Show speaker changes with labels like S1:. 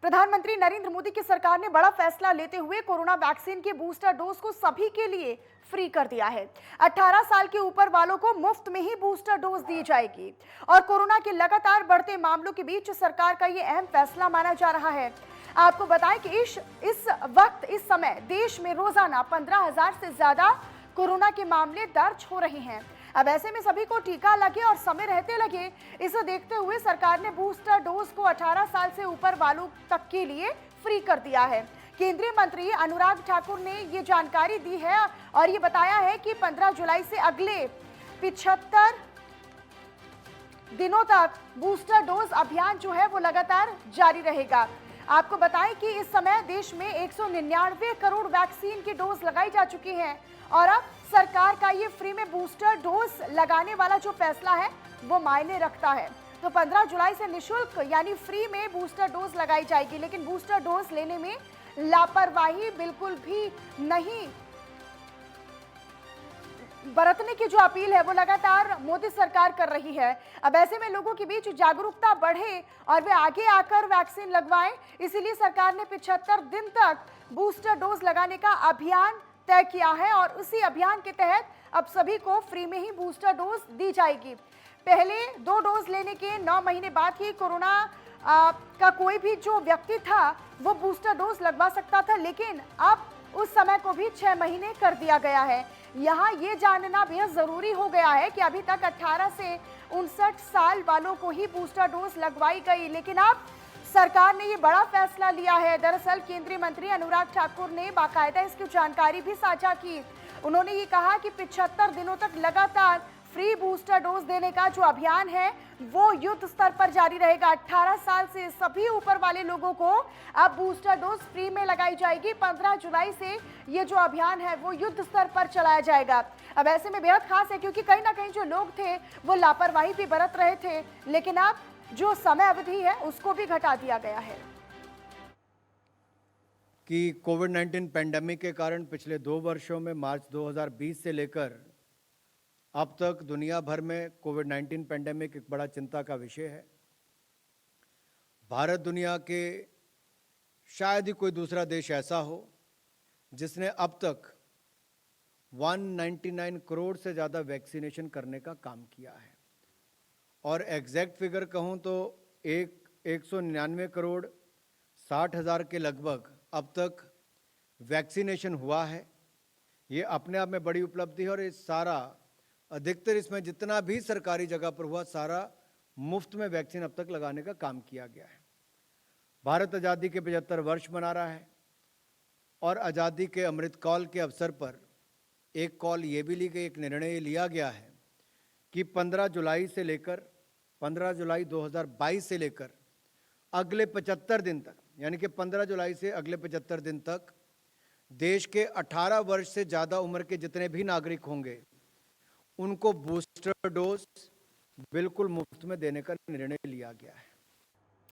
S1: प्रधानमंत्री नरेंद्र मोदी की सरकार ने बड़ा फैसला लेते हुए कोरोना वैक्सीन के बूस्टर डोज को सभी के लिए फ्री कर दिया है। 18 साल के ऊपर वालों को मुफ्त में ही बूस्टर डोज दी जाएगी और कोरोना के लगातार बढ़ते मामलों के बीच सरकार का ये अहम फैसला माना जा रहा है। आपको बताएं कि इस समय देश में रोजाना 15,000 से ज्यादा कोरोना के मामले दर्ज हो रहे हैं। अब ऐसे में सभी को टीका लगे और समय रहते लगे, इसे देखते हुए सरकार ने बूस्टर डोज को 18 साल से ऊपर वालों तक के लिए फ्री कर दिया है। केंद्रीय मंत्री अनुराग ठाकुर ने ये जानकारी दी है और ये बताया है कि 15 जुलाई से अगले 75 दिनों तक बूस्टर डोज अभियान जो है वो लगातार जारी रहेगा। आपको बताएं कि इस समय देश में 199 करोड़ वैक्सीन की डोज लगाई जा चुकी हैं और अब सरकार का ये फ्री में बूस्टर डोज लगाने वाला जो फैसला है वो मायने रखता है। तो 15 जुलाई से निशुल्क यानी फ्री में बूस्टर डोज लगाई जाएगी, लेकिन बूस्टर डोज लेने में लापरवाही बिल्कुल भी नहीं बरतने की जो अपील है वो लगातार मोदी सरकार कर रही है। अब ऐसे में लोगों के बीच जागरूकता बढ़े और वे आगे आकर वैक्सीन लगवाएं, इसीलिए सरकार ने 75 दिन तक बूस्टर डोज लगाने का अभियान तय किया है और उसी अभियान के तहत अब सभी को फ्री में ही बूस्टर डोज दी जाएगी। पहले 2 डोज लेने के 9 महीने बाद ही कोरोना का कोई भी जो व्यक्ति था वो बूस्टर डोज लगवा सकता था, लेकिन अब उस समय को भी 6 महीने कर दिया गया है। यहाँ ये जानना बेहद जरूरी हो गया है कि अभी तक 18 से 59 साल वालों को ही बूस्टर डोज लगवाई गई, लेकिन अब सरकार ने ये बड़ा फैसला लिया है। दरअसल केंद्रीय मंत्री अनुराग ठाकुर ने बाकायदा इसकी जानकारी भी साझा की। उन्होंने ये कहा कि 75 दिनों तक लगातार फ्री बूस्टर डोज देने का जो अभियान है वो युद्ध स्तर पर जारी रहेगा। 18 साल से सभी ऊपर वाले लोगों को अब बूस्टर डोज फ्री में लगाई जाएगी। 15 जुलाई से ये जो अभियान है वो युद्ध स्तर पर चलाया जाएगा। अब ऐसे में बेहद खास है क्योंकि कहीं ना कहीं जो लोग थे वो लापरवाही भी बरत रहे थे, लेकिन अब जो समय अवधि है उसको भी घटा दिया गया है।
S2: कि कोविड-19 पेंडेमिक के कारण पिछले 2 वर्षों में मार्च 2020 से लेकर अब तक दुनिया भर में कोविड-19 पेंडेमिक एक बड़ा चिंता का विषय है। भारत दुनिया के शायद ही कोई दूसरा देश ऐसा हो जिसने अब तक 199 करोड़ से ज़्यादा वैक्सीनेशन करने का काम किया है और एग्जैक्ट फिगर कहूँ तो 199 करोड़ 60,000 के लगभग अब तक वैक्सीनेशन हुआ है। ये अपने आप में बड़ी उपलब्धि है और ये सारा अधिकतर इसमें जितना भी सरकारी जगह पर हुआ सारा मुफ्त में वैक्सीन अब तक लगाने का काम किया गया है। भारत आज़ादी के 75 वर्ष मना रहा है और आज़ादी के अमृत काल के अवसर पर एक कॉल ये भी ली गई, एक निर्णय लिया गया है कि 15 जुलाई 2022 से लेकर अगले 75 दिन तक, यानी कि 15 जुलाई से अगले 75 दिन तक देश के 18 वर्ष से ज़्यादा उम्र के जितने भी नागरिक होंगे उनको बूस्टर डोज बिल्कुल मुफ्त में देने का निर्णय लिया गया है।